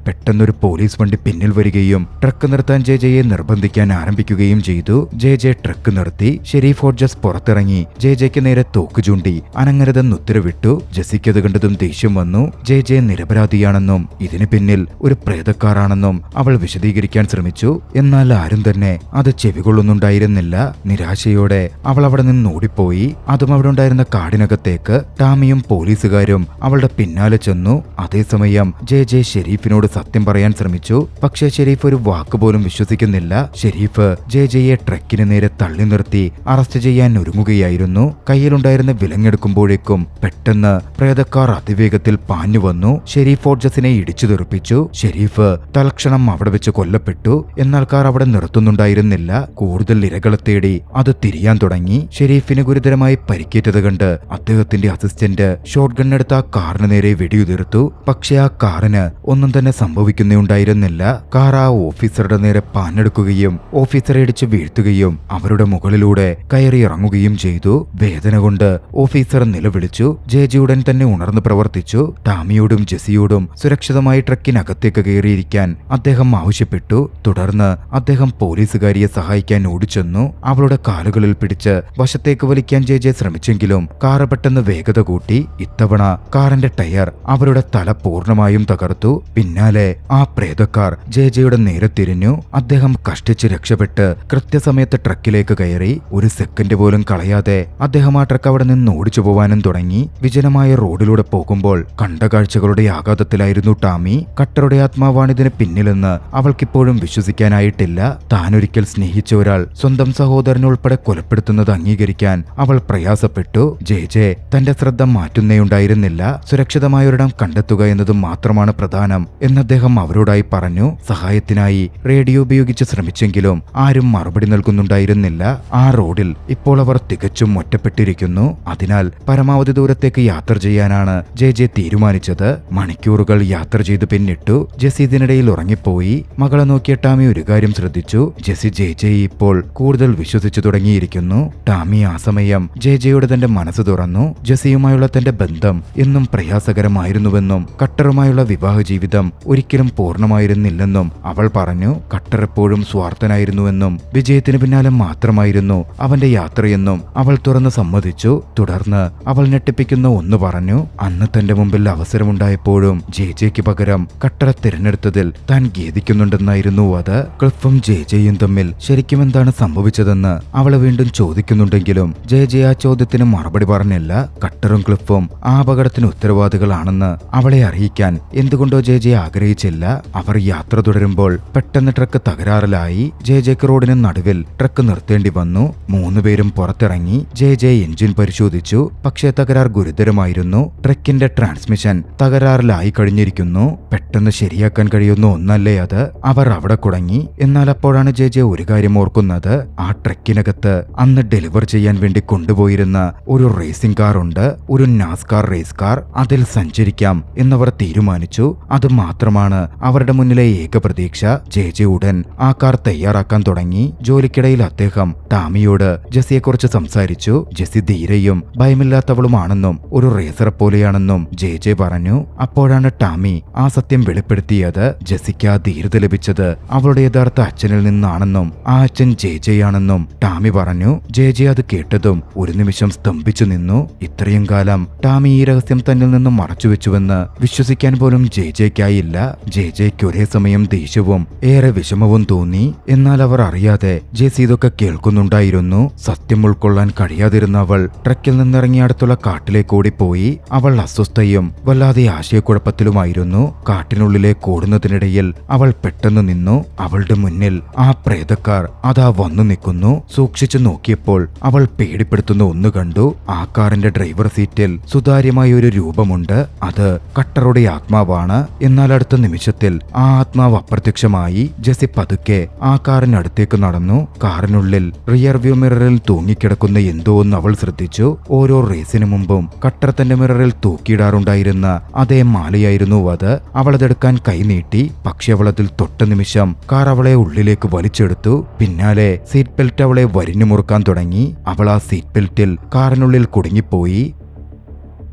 പെട്ടെന്നൊരു പോലീസ് വണ്ടി പിന്നിൽ വരികയും ട്രക്ക് നിർത്താൻ ജെജെയെ നിർബന്ധിക്കാൻ ആരംഭിക്കുകയും ചെയ്തു. ജെജെ ട്രക്ക് നിർത്തി. ഷെരീഫ് ഹോഡ്ജസ് പുറത്തിറങ്ങി ജെജെക്ക് നേരെ തോക്ക് ചൂണ്ടി അനങ്ങരുതെന്ന് ഉത്തരവിട്ടു. ജെസ്സിക്കത് കണ്ടതും ദേഷ്യം വന്നു. ജെജെ നിരപരാധിയാണെന്നും ഇതിന് പിന്നിൽ ഒരു പ്രേതക്കാരാണെന്നും അവൾ വിശദീകരിക്കാൻ ശ്രമിച്ചു. എന്നാൽ ആരും തന്നെ അത് ചെവികൊള്ളുന്നുണ്ടായിരുന്നില്ല. നിരാശയോടെ അവൾ അവിടെ നിന്ന് ഓടിപ്പോയി. അതും അവിടെ ഉണ്ടായിരുന്ന കാടിനകത്തേക്ക്. ടാമിയും പോലീസുകാരും അവളുടെ പിന്നാലെ ചെന്നു. അതേസമയം ജെജെ ഷെരീഫിനോട് സത്യം പറയാൻ ശ്രമിച്ചു. പക്ഷേ ഷെരീഫ് ഒരു വാക്കുപോലും വിശ്വസിക്കുന്നില്ല. ഷെരീഫ് ജെജെയെ ട്രക്കിന് നേരെ തള്ളി നിർത്തി അറസ്റ്റ് ചെയ്യാൻ ഒരുങ്ങുകയായിരുന്നു. കയ്യിലുണ്ടായിരുന്ന വിലങ്ങെടുക്കുമ്പോഴേക്കും പെട്ടെന്ന് പ്രേതക്കാർ അതിവേഗത്തിൽ പാഞ്ഞു വന്നു. ഷെരീഫ് ഹോഡ്ജസിനെ ഇടിച്ചു തെറിപ്പിച്ചു. ഷെരീഫ് തൽക്ഷണം അവിടെ വെച്ച് കൊല്ലപ്പെട്ടു. എന്നാൽ കാർ അവിടെ നിർത്തുന്നുണ്ടായിരുന്നില്ല. കൂടുതൽ ഇരകളെ തേടി അത് തിരിയാൻ തുടങ്ങി. ഷെരീഫിന് ഗുരുതരമായി പരിക്കേറ്റത് കണ്ട് അദ്ദേഹത്തിന്റെ അസിസ്റ്റന്റ് ഷോട്ട് ഗണ്ണെടുത്ത് ആ കാറിന് നേരെ വെടിയുതിർത്തു. പക്ഷേ ആ കാറിന് ഒന്നും തന്നെ സംഭവിക്കുന്നുണ്ടായിരുന്നില്ല. കാർ ആ ഓഫീസറുടെ നേരെ പാഞ്ഞെടുക്കുകയും ഓഫീസറെ ഇടിച്ച് വീഴ്ത്തുകയും അവരുടെ മുകളിലൂടെ കയറി ഇറങ്ങുകയും ചെയ്തു. വേദന കൊണ്ട് ഓഫീസർ നിലവിളിച്ചു. ജെജെ ഉടൻ തന്നെ ഉണർന്നു പ്രവർത്തിച്ചു. ടാമിയോടും ജെസ്സിയോടും സുരക്ഷിതമായി ട്രക്കിനകത്തേക്ക് കയറിയിരിക്കാൻ അദ്ദേഹം ആവശ്യപ്പെട്ടു. തുടർന്ന് അദ്ദേഹം പോലീസുകാരിയെ സഹായിക്കാൻ ഓടിച്ചെന്നു. അവളുടെ കാലുകളിൽ പിടിച്ച് വശത്തേക്ക് വലിക്കാൻ ജെജെ ശ്രമിച്ചെങ്കിലും കാർ പെട്ടെന്ന് വേഗത കൂട്ടി. ഇത്തവണ കാറിന്റെ ടയർ അവരുടെ തല പൂർണ്ണമായും തകർത്തു. പിന്നാലെ ആ പ്രേതക്കാർ ജെജെയുടെ നേരെ തിരിഞ്ഞു. അദ്ദേഹം കഷ്ടിച്ച് രക്ഷപ്പെട്ട് കൃത്യസമയത്ത് ട്രക്കിലേക്ക് കയറി. ഒരു സെക്കൻഡ് പോലും കളയാതെ അദ്ദേഹം ആ ട്രക്ക് അവിടെ നിന്ന് ഓടിച്ചു പോവാനും തുടങ്ങി. വിജനമായ റോഡിലൂടെ പോകുമ്പോൾ കണ്ട കാഴ്ചകളുടെ ആഘാതത്തിലായിരുന്നു ടാമി. കട്ടറുടെ ആത്മാവാണിതിന് പിന്നിലെന്ന് അവൾക്കിപ്പോഴും വിശ്വസിക്കാനായിട്ടില്ല. താനൊരിക്കൽ സ്നേഹിച്ച ഒരാൾ സ്വന്തം സഹോദരനുൾപ്പെടെ കൊലപ്പെടുത്തുന്നത് അംഗീകരിക്കാൻ അവൾ പ്രയാസപ്പെട്ടു. ജെജെ തന്റെ ശ്രദ്ധ മാറ്റുന്നേയുണ്ടായിരുന്നില്ല. സുരക്ഷിതമായൊരിടം കണ്ടെത്തുക എന്നതും മാത്രമാണ് പ്രധാനം എന്ന് അദ്ദേഹം അവരോടായി പറഞ്ഞു. സഹായത്തിനായി റേഡിയോ ഉപയോഗിച്ച് ശ്രമിച്ചെങ്കിലും ആരും മറുപടി നൽകുന്നുണ്ടായിരുന്നില്ല. ആ റോഡിൽ ഇപ്പോൾ അവർ തികച്ചും ഒറ്റപ്പെട്ടിരിക്കുന്നു. അതിനാൽ പരമാവധി ദൂരത്തേക്ക് യാത്ര ചെയ്യാനാണ് ജെജെ തീരുമാനിച്ചത്. മണിക്കൂറുകൾ യാത്ര ചെയ്ത് പിന്നിട്ടു. ജെസ്സി ഇതിനിടയിൽ ഉറങ്ങിപ്പോയി. മകളെ നോക്കിയ ടാമി ഒരു കാര്യം ശ്രദ്ധിച്ചു. ജെസ്സി ജെജെയെ ഇപ്പോൾ കൂടുതൽ വിശ്വസിച്ചു തുടങ്ങിയിരിക്കുന്നു. ടാമി ആ സമയം ജെജെയോട് തന്റെ മനസ്സ് തുറന്നു. ജെസ്സിയുമായുള്ള തന്റെ ബന്ധം എന്നും പ്രയാസകരമായിരുന്നുവെന്നും കട്ടറുമായുള്ള വിവാഹ ജീവിതം ഒരിക്കലും പൂർണ്ണമായിരുന്നില്ലെന്നും അവൾ പറഞ്ഞു. കട്ടർ എപ്പോഴും സ്വാർത്ഥനായിരുന്നുവെന്നും വിജയത്തിന് പിന്നാലെ മാത്രമായിരുന്നു അവന്റെ യാത്രയെന്നും അവൾ തുറന്ന് സമ്മതിച്ചു. തുടർന്ന് അവൾ ഞെട്ടിപ്പിക്കുന്ന ഒന്ന് പറഞ്ഞു. അന്ന് തന്റെ മുമ്പിൽ അവസരമുണ്ടായപ്പോഴും ജെജെക്ക് പകരം കട്ടറെ തിരഞ്ഞെടുത്തതിൽ താൻ ഖേദിക്കുന്നുണ്ടെന്നായിരുന്നു അത്. ക്ലിഫും ജെജെയും തമ്മിൽ ശരിക്കും എന്താണ് സംഭവിച്ചതെന്ന് അവൾ വീണ്ടും ചോദിക്കുന്നുണ്ടെങ്കിലും ജെജെ ആ ചോദ്യത്തിന് മറുപടി പറഞ്ഞില്ല. കട്ടറും ക്ലിഫും ആ അപകടത്തിന് ഉത്തരവാദികളാണെന്ന് അവളെ അറിയിക്കാൻ എന്തുകൊണ്ടോ ജെജെ ആഗ്രഹിച്ചില്ല. അവർ യാത്ര തുടരുമ്പോൾ പെട്ടെന്ന് ട്രക്ക് തകരാറിലായി. ജെജെക്ക് റോഡിന് നടുവിൽ ട്രക്ക് നിർത്തേണ്ടി വന്നു. 3 പേരും പുറത്തിറങ്ങി. ജെജെ എഞ്ചിൻ പരിശോധിച്ചു. പക്ഷേ തകരാർ ഗുരുതരമായിരുന്നു. ട്രക്കിന്റെ ട്രാൻസ്മിഷൻ തകരാറിലായി കഴിഞ്ഞിരിക്കുന്നു. പെട്ടെന്ന് ശരിയാക്കാൻ കഴിയുന്ന ഒന്നല്ലേ അത്. അവർ അവിടെ കുടങ്ങി. എന്നാൽ അപ്പോഴാണ് ജെജെ ഒരു കാര്യം ഓർക്കുന്നത്. ആ ട്രക്കിനകത്ത് അന്ന് ഡെലിവർ ചെയ്യാൻ വേണ്ടി കൊണ്ടുപോയിരുന്ന ഒരു റേസിംഗ് കാർ ഉണ്ട്. ഒരു നാസ്കാർ റേസ് കാർ. അതിൽ സഞ്ചരിക്കാം എന്നവർ തീരുമാനിച്ചു. അത് മാത്രമാണ് അവരുടെ മുന്നിലെ ഏക പ്രതീക്ഷ. ജെജെ ഉടൻ ആ കാർ തയ്യാറാക്കാൻ തുടങ്ങി. ജോലിക്കിടയിൽ അദ്ദേഹം ടാമിയോട് ജെസ്സിയെക്കുറിച്ച് സംസാരിച്ചു. ജെസ്സി ധീരയും ഭയമില്ലാത്തവളുമാണെന്നും ഒരു റേസറെ പോലെയാണെന്നും ജെജെ പറഞ്ഞു. അപ്പോഴാണ് ടാമി ആ സത്യം വെളിപ്പെടുത്തിയത്. ജെസ്സിക്ക് ആ ധീരത ലഭിച്ചത് അവളുടെ യഥാർത്ഥ അച്ഛനിൽ നിന്നാണെന്നും ആ അച്ഛൻ ജെജെയാണെന്നും ടാമി പറഞ്ഞു. ജെജെ അത് കേട്ടതും ഒരു നിമിഷം സ്തംഭിച്ചു നിന്നു. ഇത്രയും കാലം ടാമി ഈ രഹസ്യം തന്നിൽ നിന്നും മറച്ചുവെച്ചുവെന്ന് വിശ്വസിക്കാൻ പോലും ജെജെക്കായില്ല. ഉണ്ടായിരുന്നില്ല. ജെജെയ്ക്ക് ഒരേ സമയം ദേഷ്യവും ഏറെ വിഷമവും തോന്നി. എന്നാൽ അവർ അറിയാതെ ജെസി ഇതൊക്കെ കേൾക്കുന്നുണ്ടായിരുന്നു. സത്യം ഉൾക്കൊള്ളാൻ കഴിയാതിരുന്ന അവൾ ട്രക്കിൽ നിന്നിറങ്ങി അടുത്തുള്ള കാട്ടിലേക്ക് ഓടിപ്പോയി. അവൾ അസ്വസ്ഥയും വല്ലാതെ ആശയക്കുഴപ്പത്തിലുമായിരുന്നു. കാട്ടിനുള്ളിലേക്ക് ഓടുന്നതിനിടയിൽ അവൾ പെട്ടെന്ന് നിന്നു. അവളുടെ മുന്നിൽ ആ പ്രേതക്കാർ അതാ വന്നു നിൽക്കുന്നു. സൂക്ഷിച്ചു നോക്കിയപ്പോൾ അവൾ പേടിപ്പെടുത്തുന്ന ഒന്ന് കണ്ടു. ആ കാറിന്റെ ഡ്രൈവർ സീറ്റിൽ സുതാര്യമായ ഒരു രൂപമുണ്ട്. അത് കട്ടറുടെ ആത്മാവാണ്. എന്നാൽ അടുത്ത നിമിഷത്തിൽ ആ ആത്മാവ് അപ്രത്യക്ഷമായി. ജെസി പതുക്കെ ആ കാറിനടുത്തേക്ക് നടന്നു. കാറിനുള്ളിൽ റിയർ വ്യൂ മിററിൽ തൂങ്ങിക്കിടക്കുന്ന എന്തോ ഒന്ന് അവൾ ശ്രദ്ധിച്ചു. ഓരോ റേസിന് മുമ്പും കട്ടർ തന്റെ മിററിൽ തൂക്കിയിടാറുണ്ടായിരുന്ന അതേ മാലയായിരുന്നു അത്. അവളതെടുക്കാൻ കൈനീട്ടി. പക്ഷെ അവളതിൽ തൊട്ട നിമിഷം കാർ അവളെ ഉള്ളിലേക്ക് വലിച്ചെടുത്തു. പിന്നാലെ സീറ്റ് ബെൽറ്റ് അവളെ വരിഞ്ഞു മുറുക്കാൻ തുടങ്ങി. അവൾ ആ സീറ്റ് ബെൽറ്റിൽ കാറിനുള്ളിൽ കുടുങ്ങിപ്പോയി.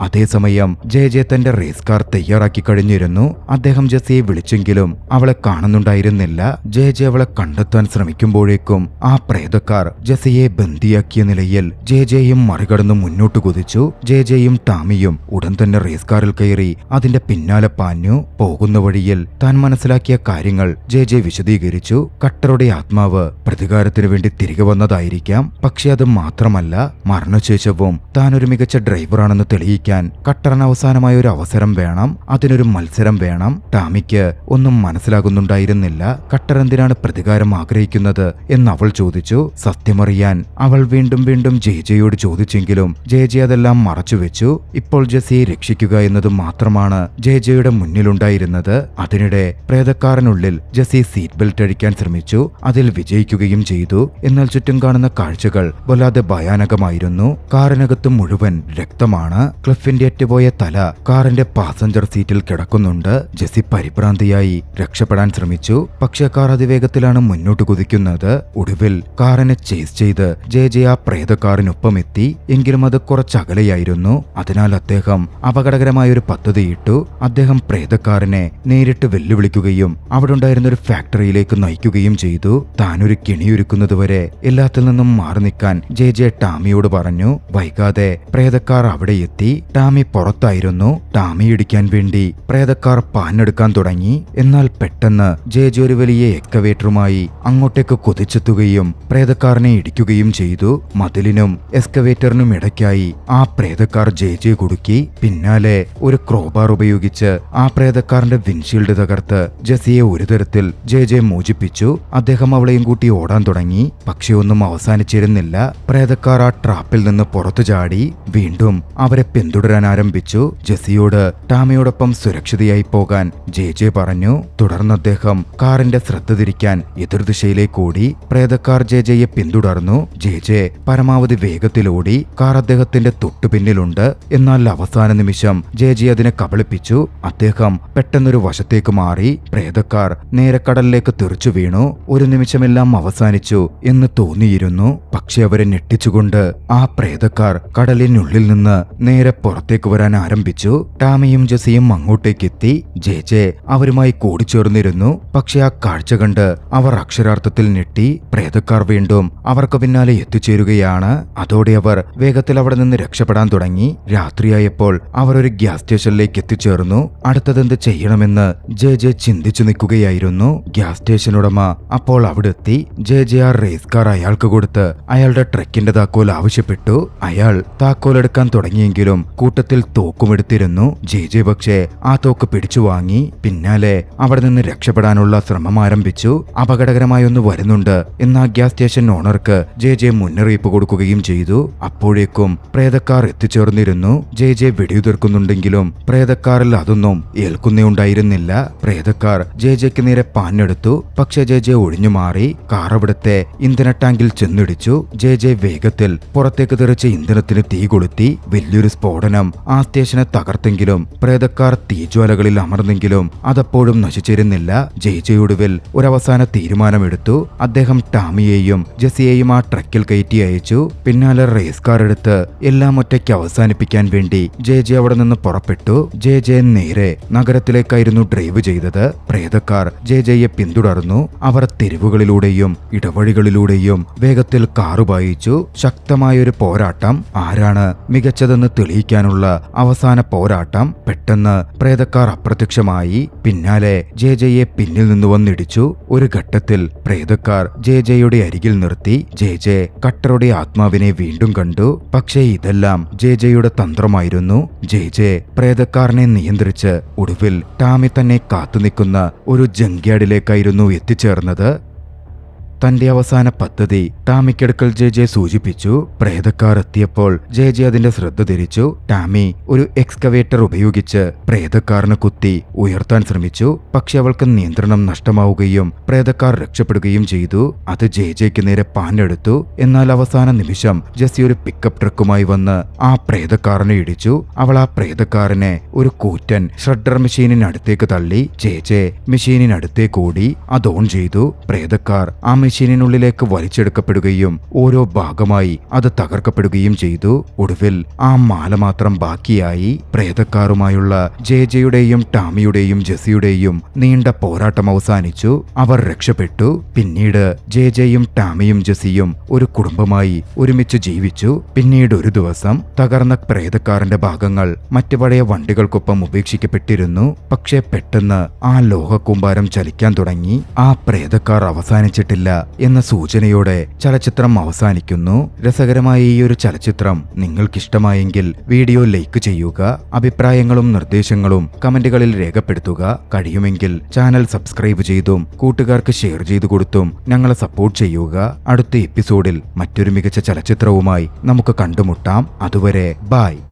അതേസമയം ജെ തന്റെ റേസ് കാർ തയ്യാറാക്കി കഴിഞ്ഞിരുന്നു. അദ്ദേഹം ജെസിയെ വിളിച്ചെങ്കിലും അവളെ കാണുന്നുണ്ടായിരുന്നില്ല. ജെ അവളെ കണ്ടെത്താൻ ശ്രമിക്കുമ്പോഴേക്കും ആ പ്രേതക്കാർ ജെസിയെ ബന്ദിയാക്കിയ നിലയിൽ ജെയും മറികടന്ന് മുന്നോട്ട് കുതിച്ചു. ജെയും ടാമിയും ഉടൻ തന്നെ റേസ് കാറിൽ കയറി അതിന്റെ പിന്നാലെ പാഞ്ഞു. പോകുന്ന വഴിയിൽ താൻ മനസ്സിലാക്കിയ കാര്യങ്ങൾ ജെ വിശദീകരിച്ചു. കട്ടറുടെ ആത്മാവ് പ്രതികാരത്തിനു വേണ്ടി തിരികെ വന്നതായിരിക്കാം. പക്ഷെ അത് മാത്രമല്ല, മരണശേഷവും താൻ ഒരു മികച്ച ഡ്രൈവറാണെന്ന് തെളിയിക്കാൻ കട്ടറിന് അവസാനമായ ഒരു അവസരം വേണം. അതിനൊരു മത്സരം വേണം. ടാമിക്ക് ഒന്നും മനസ്സിലാകുന്നുണ്ടായിരുന്നില്ല. കട്ടർ എന്തിനാണ് പ്രതികാരം ആഗ്രഹിക്കുന്നത് എന്ന് അവൾ ചോദിച്ചു. സത്യമറിയാൻ അവൾ വീണ്ടും വീണ്ടും ജെയോട് ചോദിച്ചെങ്കിലും ജെ അതെല്ലാം മറച്ചുവെച്ചു. ഇപ്പോൾ ജെസിയെ രക്ഷിക്കുക എന്നത് മാത്രമാണ് ജെയുടെ മുന്നിലുണ്ടായിരുന്നത്. അതിനിടെ പ്രേതക്കാരനുള്ളിൽ ജെസി സീറ്റ് ബെൽറ്റ് അഴിക്കാൻ ശ്രമിച്ചു. അതിൽ വിജയിക്കുകയും ചെയ്തു. എന്നാൽ ചുറ്റും കാണുന്ന കാഴ്ചകൾ വല്ലാതെ ഭയാനകമായിരുന്നു. കാറിനകത്ത് മുഴുവൻ രക്തമാണ്. ക്ലിഫിന്റെ അറ്റുപോയ തല കാറിന്റെ പാസഞ്ചർ സീറ്റിൽ കിടക്കുന്നുണ്ട്. ജെസി പരിഭ്രാന്തിയായി രക്ഷപ്പെടാൻ ശ്രമിച്ചു. പക്ഷെ കാർ അതിവേഗത്തിലാണ് മുന്നോട്ട് കുതിക്കുന്നത്. ഒടുവിൽ കാറിനെ ചേസ് ചെയ്ത് ജെ ആ പ്രേതക്കാറിനൊപ്പം എത്തി. എങ്കിലും അത് കുറച്ചകലെയായിരുന്നു. അതിനാൽ അദ്ദേഹം അപകടകരമായ ഒരു പദ്ധതിയിട്ടു. അദ്ദേഹം പ്രേതക്കാരനെ നേരിട്ട് വെല്ലുവിളിക്കുകയും അവിടെ ഉണ്ടായിരുന്ന ഒരു ഫാക്ടറിയിലേക്ക് നയിക്കുകയും ചെയ്തു. താനൊരു കെണിയൊരുക്കുന്നതുവരെ എല്ലാത്തിൽ നിന്നും മാറി നിൽക്കാൻ ജെ ടാമിയോട് പറഞ്ഞു. വൈകാതെ പ്രേതക്കാർ അവിടെ എത്തി. ടാമി പുറത്തായിരുന്നു. ടാമി ഇടിക്കാൻ വേണ്ടി പ്രേതക്കാർ പാഞ്ഞെടുക്കാൻ തുടങ്ങി. എന്നാൽ പെട്ടെന്ന് ജെ ഒരു വലിയ എക്സ്കവേറ്ററുമായി അങ്ങോട്ടേക്ക് കുതിച്ചെത്തുകയും പ്രേതക്കാരനെ ഇടിക്കുകയും ചെയ്തു. മതിലിനും എക്സ്കവേറ്ററിനും ഇടയ്ക്കായി ആ പ്രേതക്കാർ ജെ കുടുക്കി. പിന്നാലെ ഒരു ക്രോബാർ ഉപയോഗിച്ച് ആ പ്രേതക്കാരന്റെ വിൻഷീൽഡ് തകർത്ത് ജെസിയെ ഒരു തരത്തിൽ ജെ മോചിപ്പിച്ചു. അദ്ദേഹം അവളെയും കൂട്ടി ഓടാൻ തുടങ്ങി. പക്ഷെ ഒന്നും അവസാനിച്ചിരുന്നില്ല. പ്രേതക്കാർ ആ ട്രാപ്പിൽ നിന്ന് പുറത്തു ചാടി വീണ്ടും അവരെ പിന്തുടരാൻ ആരംഭിച്ചു. ജെസിയോട് ടാമിയോടൊപ്പം സുരക്ഷിതയായി പോകാൻ ജെ പറഞ്ഞു. തുടർന്ന് അദ്ദേഹം കാറിന്റെ ശ്രദ്ധ തിരിക്കാൻ എതിർദിശയിലേക്ക് ഓടി. പ്രേതക്കാർ ജെയെ പിന്തുടർന്നു. ജെ പരമാവധി വേഗത്തിലോടി. കാർ അദ്ദേഹത്തിന്റെ തൊട്ടുപിന്നിലുണ്ട്. എന്നാൽ അവസാന നിമിഷം ജെ അതിനെ കബളിപ്പിച്ചു. അദ്ദേഹം പെട്ടെന്നൊരു വശത്തേക്ക് മാറി. പ്രേതക്കാർ നേരെ കടലിലേക്ക് തെറിച്ചു വീണു. ഒരു നിമിഷമെല്ലാം അവസാനിച്ചു എന്ന് തോന്നിയിരുന്നു. പക്ഷെ അവരെ ഞെട്ടിച്ചുകൊണ്ട് ആ പ്രേതക്കാർ കടലിനുള്ളിൽ നിന്ന് നേരെ പുറത്തേക്ക് വരാൻ ആരംഭിച്ചു. ടാമിയും ജെസിയും അങ്ങോട്ടേക്കെത്തി. ജെ അവരുമായി കൂടിച്ചേർന്നിരുന്നു. പക്ഷെ ആ കാഴ്ച കണ്ട് അവർ അക്ഷരാർത്ഥത്തിൽ ഞെട്ടി. പ്രേതക്കാർ വീണ്ടും അവർക്ക് പിന്നാലെ എത്തിച്ചേരുകയാണ്. അതോടെ അവർ വേഗത്തിൽ അവിടെ നിന്ന് രക്ഷപ്പെടാൻ തുടങ്ങി. രാത്രിയായപ്പോൾ അവർ ഒരു ഗ്യാസ് സ്റ്റേഷനിലേക്ക് എത്തിച്ചേർന്നു. അടുത്തതെന്ത് ചെയ്യണമെന്ന് ജെ ചിന്തിച്ചു നിൽക്കുകയായിരുന്നു. ഗ്യാസ് സ്റ്റേഷൻ ഉടമ അപ്പോൾ അവിടെ എത്തി. ജെ ആ റേസ് കാർ അയാൾക്ക് കൊടുത്ത് അയാളുടെ ട്രക്കിന്റെ താക്കോൽ ആവശ്യപ്പെട്ടു. അയാൾ താക്കോലെടുക്കാൻ തുടങ്ങിയെങ്കിലും കൂട്ടത്തിൽ തോക്കുമെടുത്തിരുന്നു. ജെ പക്ഷേ ആ തോക്ക് പിടിച്ചു വാങ്ങി. പിന്നാലെ അവിടെ നിന്ന് രക്ഷപ്പെടാനുള്ള ശ്രമം ആരംഭിച്ചു. അപകടകരമായൊന്ന് വരുന്നുണ്ട് എന്ന ഗ്യാസ് സ്റ്റേഷൻ ഓണർക്ക് ജെ മുന്നറിയിപ്പ് കൊടുക്കുകയും ചെയ്തു. അപ്പോഴേക്കും പ്രേതക്കാർ എത്തിച്ചേർന്നിരുന്നു. ജെ വെടിയുതിർക്കുന്നുണ്ടെങ്കിലും പ്രേതക്കാരിൽ അതൊന്നും ഏൽക്കുന്നേണ്ടായിരുന്നില്ല. പ്രേതക്കാർ ജെക്ക് നേരെ പാഞ്ഞെടുത്തു. പക്ഷെ ജെ ഒഴിഞ്ഞു മാറി. കാർ അവിടുത്തെ ഇന്ധന ടാങ്കിൽ ചെന്നിടിച്ചു. ജെ വേഗത്തിൽ പുറത്തേക്ക് തെറിച്ച ഇന്ധനത്തിന് തീ കൊളുത്തി. വലിയൊരു സ്ഫോടനം ആ സ്റ്റേഷനെ തകർത്തെങ്കിലും പ്രേതക്കാർ തീജ്വാലകളിൽ അമർന്നെങ്കിലും അതപ്പോഴും നശിച്ചിരുന്നില്ല. ജെ ഒടുവിൽ ഒരവസാന തീരുമാനമെടുത്തു. അദ്ദേഹം ടാമിയെയും ജെസിയെയും ആ ട്രക്കിൽ കയറ്റി അയച്ചു. പിന്നാലെ റേസ് കാർ എടുത്ത് എല്ലാം ഒറ്റയ്ക്ക് അവസാനിപ്പിക്കാൻ വേണ്ടി ജെ അവിടെ നിന്ന് പുറപ്പെട്ടു. ജെ നേരെ നഗരത്തിലേക്കായിരുന്നു ഡ്രൈവ് ചെയ്തത്. പ്രേതക്കാർ ജെയെ പിന്തുടർന്നു. അവർ തെരുവുകളിലൂടെയും ഇടവഴികളിലൂടെയും വേഗത്തിൽ കാറ് പായിച്ചു. ശക്തമായൊരു പോരാട്ടം. ആരാണ് മികച്ചതെന്ന് തെളിയിക്കുക ജയിക്കാനുള്ള അവസാന പോരാട്ടം. പെട്ടെന്ന് പ്രേതക്കാർ അപ്രത്യക്ഷമായി. പിന്നാലെ ജെജെയെ പിന്നിൽ നിന്ന് വന്നിടിച്ചു. ഒരു ഘട്ടത്തിൽ പ്രേതക്കാർ ജെജെയുടെ അരികിൽ നിർത്തി. ജെജെ കട്ടറുടെ ആത്മാവിനെ വീണ്ടും കണ്ടു. പക്ഷേ ഇതെല്ലാം ജെജെയുടെ തന്ത്രമായിരുന്നു. ജെജെ പ്രേതക്കാരനെ നിയന്ത്രിച്ച് ഒടുവിൽ ടാമി തന്നെ കാത്തുനിൽക്കുന്ന ഒരു ജങ്ക്യാർഡിലേക്കായിരുന്നു എത്തിച്ചേർന്നത്. തന്റെ അവസാന പദ്ധതി ടാമിക്കടുക്കൽ ജെജെ സൂചിപ്പിച്ചു. പ്രേതക്കാർ എത്തിയപ്പോൾ ജെജെ അതിന്റെ ശ്രദ്ധ തിരിച്ചു. ടാമി ഒരു എക്സ്കവേറ്റർ ഉപയോഗിച്ച് പ്രേതക്കാരന് കുത്തി ഉയർത്താൻ ശ്രമിച്ചു. പക്ഷെ അവൾക്ക് നിയന്ത്രണം നഷ്ടമാവുകയും പ്രേതക്കാർ രക്ഷപ്പെടുകയും ചെയ്തു. അത് ജെജെക്ക് നേരെ പാഞ്ഞെടുത്തു. എന്നാൽ അവസാന നിമിഷം ജെസ്സി ഒരു പിക്കപ്പ് ട്രക്കുമായി വന്ന് ആ പ്രേതക്കാരനെ ഇടിച്ചു. അവൾ ആ പ്രേതക്കാരനെ ഒരു കൂറ്റൻ ഷ്രെഡർ മെഷീനിനടുത്തേക്ക് തള്ളി. ജെജെ മെഷീനിനടുത്തേക്ക് ഓടി. അത് ഓൺ ചെയ്തു. പ്രേതക്കാർ ആ മെഷീനിനുള്ളിലേക്ക് വലിച്ചെടുക്കപ്പെടുകയും ഓരോ ഭാഗമായി അത് തകർക്കപ്പെടുകയും ചെയ്തു. ഒടുവിൽ ആ മാല മാത്രം ബാക്കിയായി. പ്രേതക്കാരുമായുള്ള ജെജെയുടെയും ടാമിയുടെയും ജെസ്സിയുടെയും നീണ്ട പോരാട്ടം അവസാനിച്ചു. അവർ രക്ഷപ്പെട്ടു. പിന്നീട് ജെജെയും ടാമിയും ജെസ്സിയും ഒരു കുടുംബമായി ഒരുമിച്ച് ജീവിച്ചു. പിന്നീട് ഒരു ദിവസം തകർന്ന പ്രേതക്കാരന്റെ ഭാഗങ്ങൾ മറ്റു പഴയ വണ്ടികൾക്കൊപ്പം ഉപേക്ഷിക്കപ്പെട്ടിരുന്നു. പക്ഷേ പെട്ടെന്ന് ആ ലോഹക്കൂമ്പാരം ചലിക്കാൻ തുടങ്ങി. ആ പ്രേതക്കാർ അവസാനിച്ചിട്ടില്ല എന്ന സൂചനയോടെ ചലച്ചിത്രം അവസാനിക്കുന്നു. രസകരമായ ഈ ഒരു ചലച്ചിത്രം നിങ്ങൾക്കിഷ്ടമായെങ്കിൽ വീഡിയോ ലൈക്ക് ചെയ്യുക. അഭിപ്രായങ്ങളും നിർദ്ദേശങ്ങളും കമന്റുകളിൽ രേഖപ്പെടുത്തുക. കഴിയുമെങ്കിൽ ചാനൽ സബ്സ്ക്രൈബ് ചെയ്തും കൂട്ടുകാർക്ക് ഷെയർ ചെയ്തു കൊടുത്തും ഞങ്ങളെ സപ്പോർട്ട് ചെയ്യുക. അടുത്ത എപ്പിസോഡിൽ മറ്റൊരു മികച്ച ചലച്ചിത്രവുമായി നമുക്ക് കണ്ടുമുട്ടാം. അതുവരെ ബൈ.